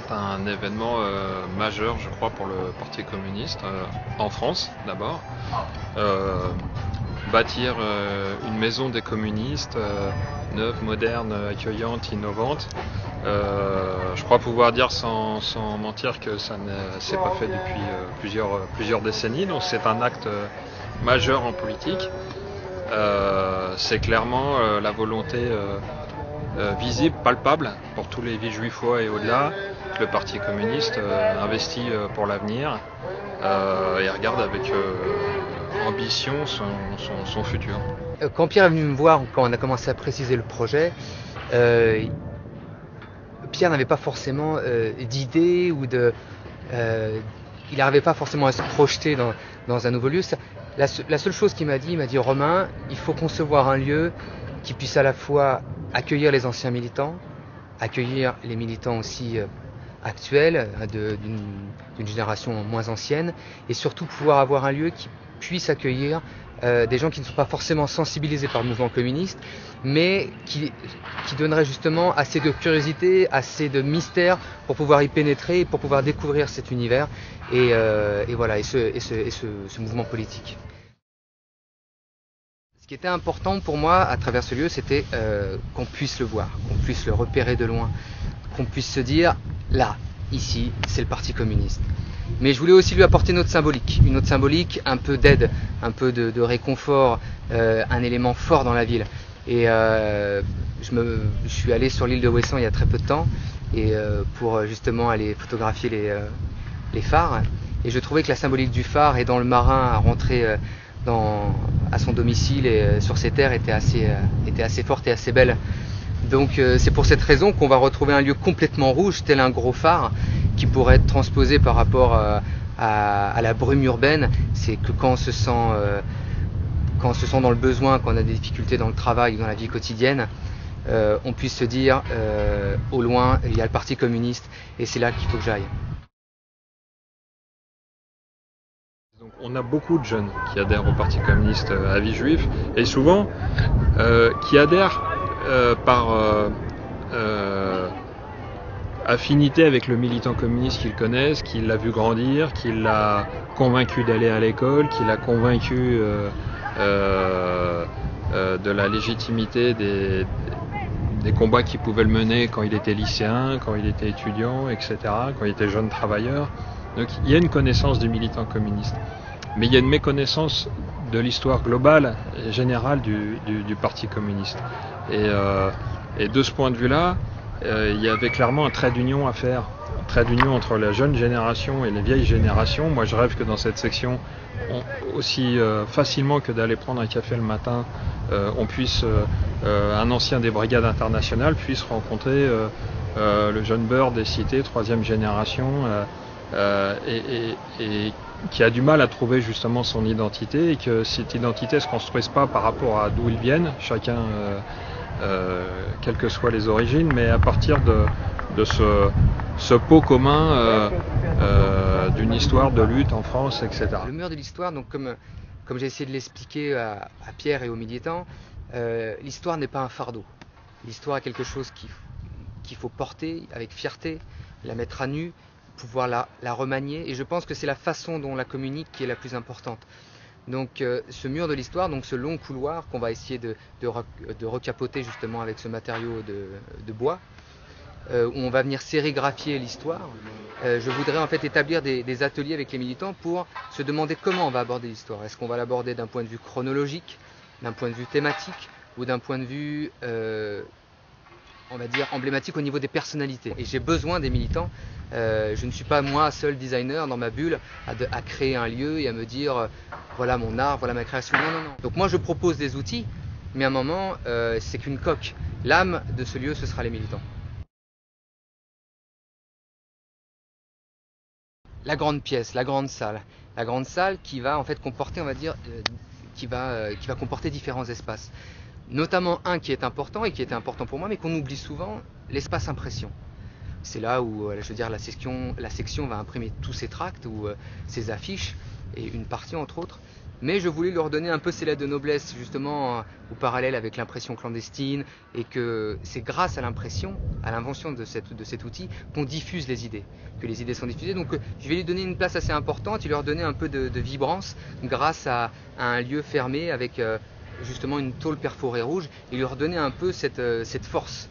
c'est un événement majeur, je crois, pour le Parti communiste, en France d'abord. Euh, Bâtir une maison des communistes, neuve, moderne, accueillante, innovante. Je crois pouvoir dire sans mentir que ça ne s'est pas fait depuis plusieurs décennies, donc c'est un acte majeur en politique. C'est clairement la volonté visible, palpable pour tous les Villejuifois et au-delà, que le Parti communiste investit pour l'avenir et regarde avec ambition son futur. Quand Pierre est venu me voir, quand on a commencé à préciser le projet, Pierre n'avait pas forcément d'idée ou il n'arrivait pas forcément à se projeter dans un nouveau lieu. La seule chose qu'il m'a dit, Romain, il faut concevoir un lieu qui puisse à la fois accueillir les anciens militants, accueillir les militants aussi actuels, d'une génération moins ancienne, et surtout pouvoir avoir un lieu qui puisse accueillir des gens qui ne sont pas forcément sensibilisés par le mouvement communiste, mais qui donneraient justement assez de curiosité, assez de mystère pour pouvoir y pénétrer, pour pouvoir découvrir cet univers et ce mouvement politique. Ce qui était important pour moi à travers ce lieu, c'était qu'on puisse le voir, qu'on puisse le repérer de loin, qu'on puisse se dire, là, ici, c'est le Parti communiste. Mais je voulais aussi lui apporter une autre symbolique, un peu d'aide, un peu de réconfort, un élément fort dans la ville. Et je suis allé sur l'île de Ouessant il y a très peu de temps et pour justement aller photographier les phares. Et je trouvais que la symbolique du phare et dans le marin à rentrer à son domicile et sur ses terres était assez forte et assez belle. Donc c'est pour cette raison qu'on va retrouver un lieu complètement rouge, tel un gros phare, qui pourrait être transposé par rapport à la brume urbaine. C'est que quand on se sent dans le besoin, quand on a des difficultés dans le travail, dans la vie quotidienne, on puisse se dire au loin, il y a le Parti communiste et c'est là qu'il faut que j'aille. Donc, on a beaucoup de jeunes qui adhèrent au Parti communiste à Villejuif et souvent qui adhèrent par affinité avec le militant communiste qu'ils connaissent, qui l'a vu grandir, qui l'a convaincu d'aller à l'école, qui l'a convaincu de la légitimité des combats qu'il pouvait le mener quand il était lycéen, quand il était étudiant, etc., quand il était jeune travailleur. Donc il y a une connaissance du militant communiste, mais il y a une méconnaissance de l'histoire globale et générale du Parti communiste. Et de ce point de vue-là, il y avait clairement un trait d'union à faire, un trait d'union entre la jeune génération et les vieilles générations. Moi je rêve que dans cette section, aussi facilement que d'aller prendre un café le matin, on puisse, un ancien des brigades internationales puisse rencontrer le jeune beurre des cités, troisième génération, et qui a du mal à trouver justement son identité, et que cette identité ne se construise pas par rapport à d'où ils viennent, chacun, quelles que soient les origines, mais à partir de ce pot commun d'une histoire de lutte en France, etc. Le mur de l'histoire, donc comme j'ai essayé de l'expliquer à Pierre et aux militants, l'histoire n'est pas un fardeau. L'histoire est quelque chose qu'il faut porter avec fierté, la mettre à nu, pouvoir la remanier, et je pense que c'est la façon dont on la communique qui est la plus importante. Donc ce mur de l'histoire, donc ce long couloir qu'on va essayer de recapoter justement avec ce matériau de bois, où on va venir sérigraphier l'histoire. Je voudrais en fait établir des ateliers avec les militants pour se demander comment on va aborder l'histoire. Est-ce qu'on va l'aborder d'un point de vue chronologique, d'un point de vue thématique, ou d'un point de vue on va dire emblématique au niveau des personnalités. Et j'ai besoin des militants. Je ne suis pas moi seul designer dans ma bulle à créer un lieu et à me dire voilà mon art, voilà ma création. Non. Donc moi je propose des outils, mais à un moment c'est qu'une coque. L'âme de ce lieu, ce sera les militants. La grande pièce, la grande salle qui va en fait comporter, on va dire, qui va comporter différents espaces. Notamment un qui est important et qui était important pour moi, mais qu'on oublie souvent, l'espace impression. C'est là où, je veux dire, la section va imprimer tous ses tracts ou ses affiches, et une partie entre autres. mais je voulais leur donner un peu ces lettres de noblesse, justement au parallèle avec l'impression clandestine, et que c'est grâce à l'impression, à l'invention de cet outil, qu'on diffuse les idées, que les idées sont diffusées. Donc je vais lui donner une place assez importante et leur donner un peu de vibrance grâce à un lieu fermé avec justement une tôle perforée rouge, et leur donner un peu cette force.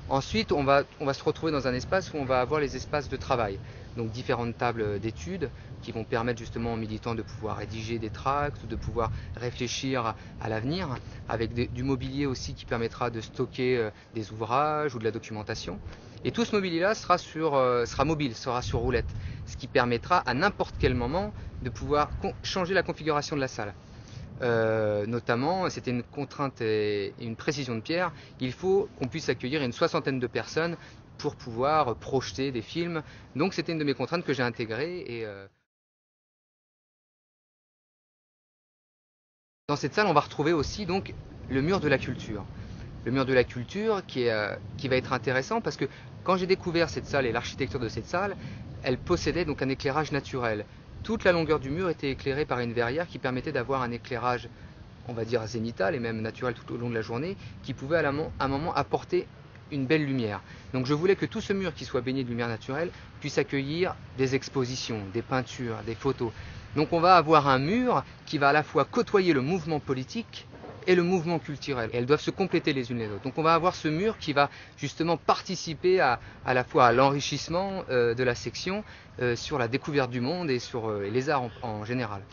Ensuite, on va se retrouver dans un espace où on va avoir les espaces de travail. Donc différentes tables d'études qui vont permettre justement aux militants de pouvoir rédiger des tracts, de pouvoir réfléchir à l'avenir, avec du mobilier aussi qui permettra de stocker des ouvrages ou de la documentation. Et tout ce mobilier-là sera mobile, sera sur roulette, ce qui permettra à n'importe quel moment de pouvoir changer la configuration de la salle. Notamment, c'était une contrainte et une précision de Pierre, il faut qu'on puisse accueillir une 60aine de personnes pour pouvoir projeter des films. Donc c'était une de mes contraintes que j'ai intégrées. Et dans cette salle, on va retrouver aussi donc le mur de la culture. Le mur de la culture qui va être intéressant parce que quand j'ai découvert cette salle et l'architecture de cette salle, elle possédait donc un éclairage naturel. Toute la longueur du mur était éclairée par une verrière qui permettait d'avoir un éclairage, on va dire zénithal et même naturel tout au long de la journée, qui pouvait à un moment apporter une belle lumière. Donc je voulais que tout ce mur qui soit baigné de lumière naturelle puisse accueillir des expositions, des peintures, des photos. Donc on va avoir un mur qui va à la fois côtoyer le mouvement politique et le mouvement culturel. Et elles doivent se compléter les unes les autres. Donc on va avoir ce mur qui va justement participer à la fois à l'enrichissement de la section sur la découverte du monde et sur les arts en général.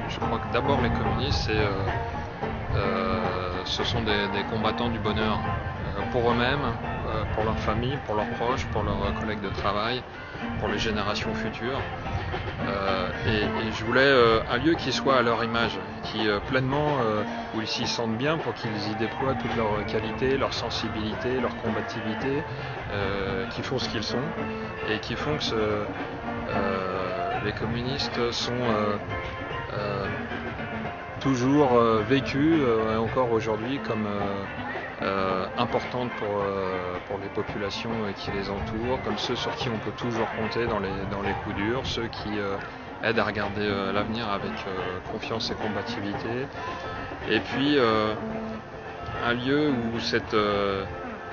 Je crois que d'abord les communistes, ce sont des combattants du bonheur pour eux-mêmes, pour leur famille, pour leurs proches, pour leurs collègues de travail, pour les générations futures. Et je voulais un lieu qui soit à leur image, qui pleinement, où ils s'y sentent bien pour qu'ils y déploient toutes leurs qualités, leur sensibilité, leur combativité, qui font ce qu'ils sont et qui font que les communistes sont toujours vécus encore aujourd'hui comme importantes pour les populations qui les entourent, comme ceux sur qui on peut toujours compter dans les coups durs, ceux qui aident à regarder l'avenir avec confiance et combativité. Et puis un lieu où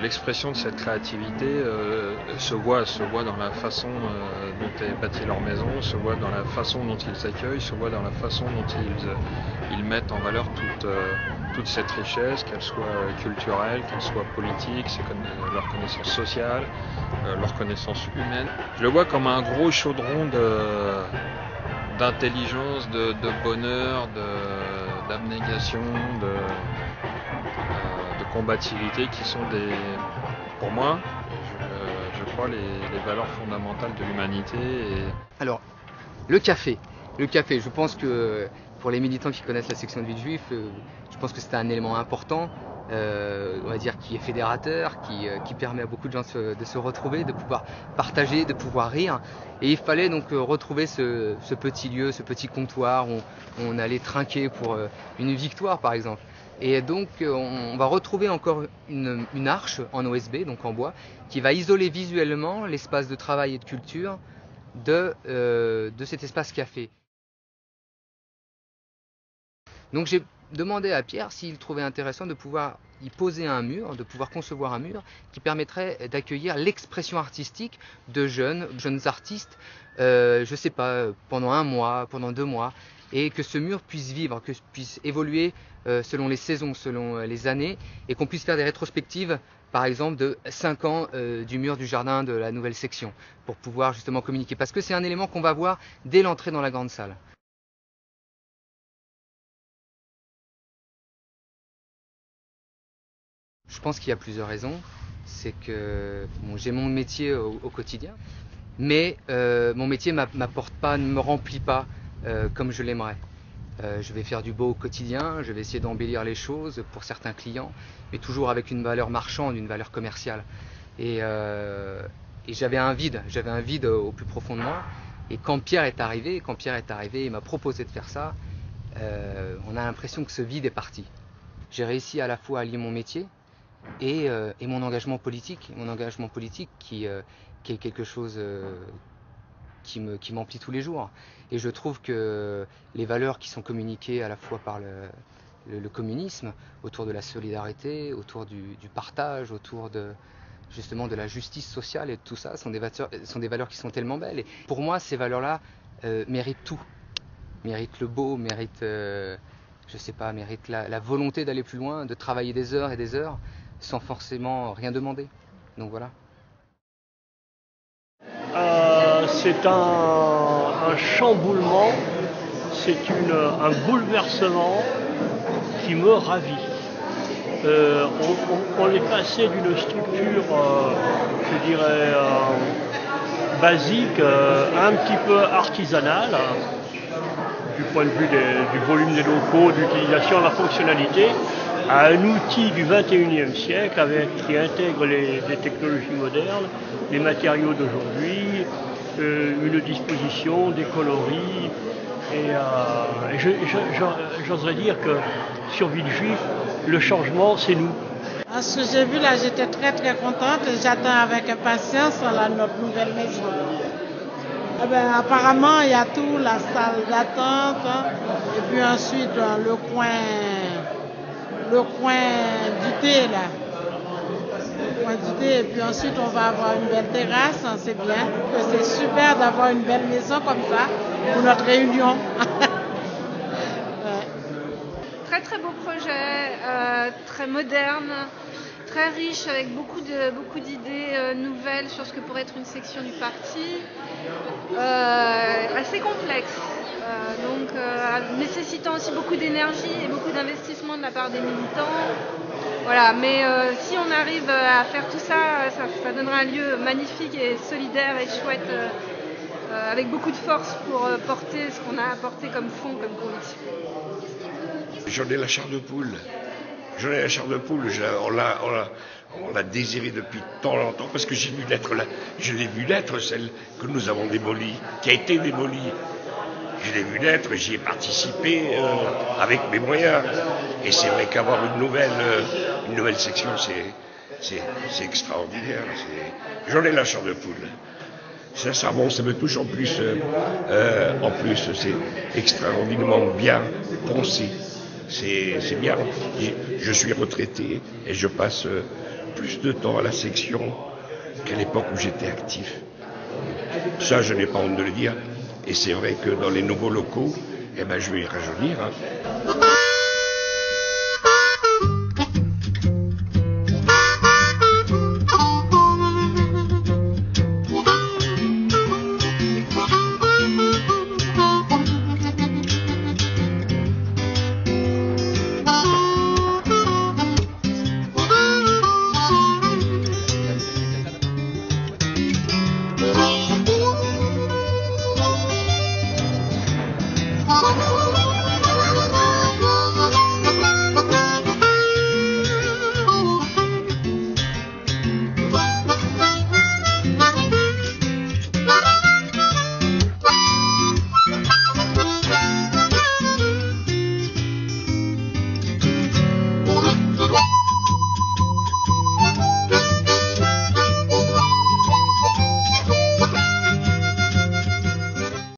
l'expression de cette créativité se voit dans la façon dont est bâtie leur maison, se voit dans la façon dont ils accueillent, se voit dans la façon dont ils mettent en valeur toute cette richesse, qu'elle soit culturelle, qu'elle soit politique, leur connaissance sociale, leur connaissance humaine. Je le vois comme un gros chaudron d'intelligence, de bonheur, d'abnégation, de combativité qui sont pour moi, je crois, les valeurs fondamentales de l'humanité. Alors, le café, je pense que pour les militants qui connaissent la section de vie de juif, je pense que c'est un élément important, on va dire, qui est fédérateur, qui permet à beaucoup de gens de se retrouver, de pouvoir partager, de pouvoir rire. Et il fallait donc retrouver ce petit lieu, ce petit comptoir où on allait trinquer pour une victoire par exemple. Et donc on va retrouver encore une arche en OSB, donc en bois, qui va isoler visuellement l'espace de travail et de culture de cet espace café. Donc j'ai demandé à Pierre s'il trouvait intéressant de pouvoir y poser un mur, de pouvoir concevoir un mur qui permettrait d'accueillir l'expression artistique de jeunes artistes, je sais pas, pendant 1 mois, pendant 2 mois, et que ce mur puisse vivre, que puisse évoluer selon les saisons, selon les années, et qu'on puisse faire des rétrospectives, par exemple de 5 ans du mur du jardin de la nouvelle section, pour pouvoir justement communiquer, parce que c'est un élément qu'on va voir dès l'entrée dans la grande salle. Je pense qu'il y a plusieurs raisons. C'est que j'ai mon métier au quotidien, mais mon métier ne me remplit pas comme je l'aimerais. Je vais faire du beau au quotidien, je vais essayer d'embellir les choses pour certains clients, mais toujours avec une valeur marchande, une valeur commerciale. Et j'avais un vide au plus profond de moi. Et quand Pierre est arrivé, il m'a proposé de faire ça, on a l'impression que ce vide est parti. J'ai réussi à la fois à lier mon métier et mon engagement politique qui est quelque chose qui m'emplit tous les jours. Et je trouve que les valeurs qui sont communiquées à la fois par le communisme, autour de la solidarité, autour du partage, autour justement de la justice sociale et tout ça, sont des valeurs qui sont tellement belles. Et pour moi, ces valeurs-là méritent tout. Méritent le beau, méritent, je sais pas, méritent la volonté d'aller plus loin, de travailler des heures et des heures, sans forcément rien demander. Donc voilà. C'est un chamboulement, c'est un bouleversement qui me ravit. On est passé d'une structure, je dirais, basique, un petit peu artisanale, du point de vue du volume des locaux, d'utilisation de la fonctionnalité, à un outil du 21e siècle qui intègre les technologies modernes, les matériaux d'aujourd'hui, une disposition, des coloris. Et j'oserais dire que sur Villejuif, le changement, c'est nous. Ce que j'ai vu là, j'étais très très contente et j'attends avec impatience notre nouvelle maison. Apparemment, il y a tout, la salle d'attente, et puis ensuite le coin du thé là. Le coin du thé, et puis ensuite on va avoir une belle terrasse, c'est bien. C'est super d'avoir une belle maison comme ça pour notre réunion. Très très beau projet, très moderne, très riche avec beaucoup d'idées nouvelles sur ce que pourrait être une section du parti, assez complexe, nécessitant aussi beaucoup d'énergie et beaucoup d'investissement de la part des militants. Voilà, mais si on arrive à faire tout ça, ça donnera un lieu magnifique et solidaire et chouette, avec beaucoup de force pour porter ce qu'on a apporté comme fond, comme conviction. J'en ai la chair de poule. On l'a désiré depuis tant longtemps parce que je l'ai vu naître, celle que nous avons démolie, qui a été démolie. Je l'ai vu naître, j'y ai participé avec mes moyens. Et c'est vrai qu'avoir une nouvelle section, c'est extraordinaire. J'en ai la chair de poule. Sincèrement, ça me touche en plus. En plus, c'est extraordinairement bien pensé. C'est bien. Et je suis retraité et je passe plus de temps à la section qu'à l'époque où j'étais actif. Ça, je n'ai pas honte de le dire. Et c'est vrai que dans les nouveaux locaux, je vais y rajeunir.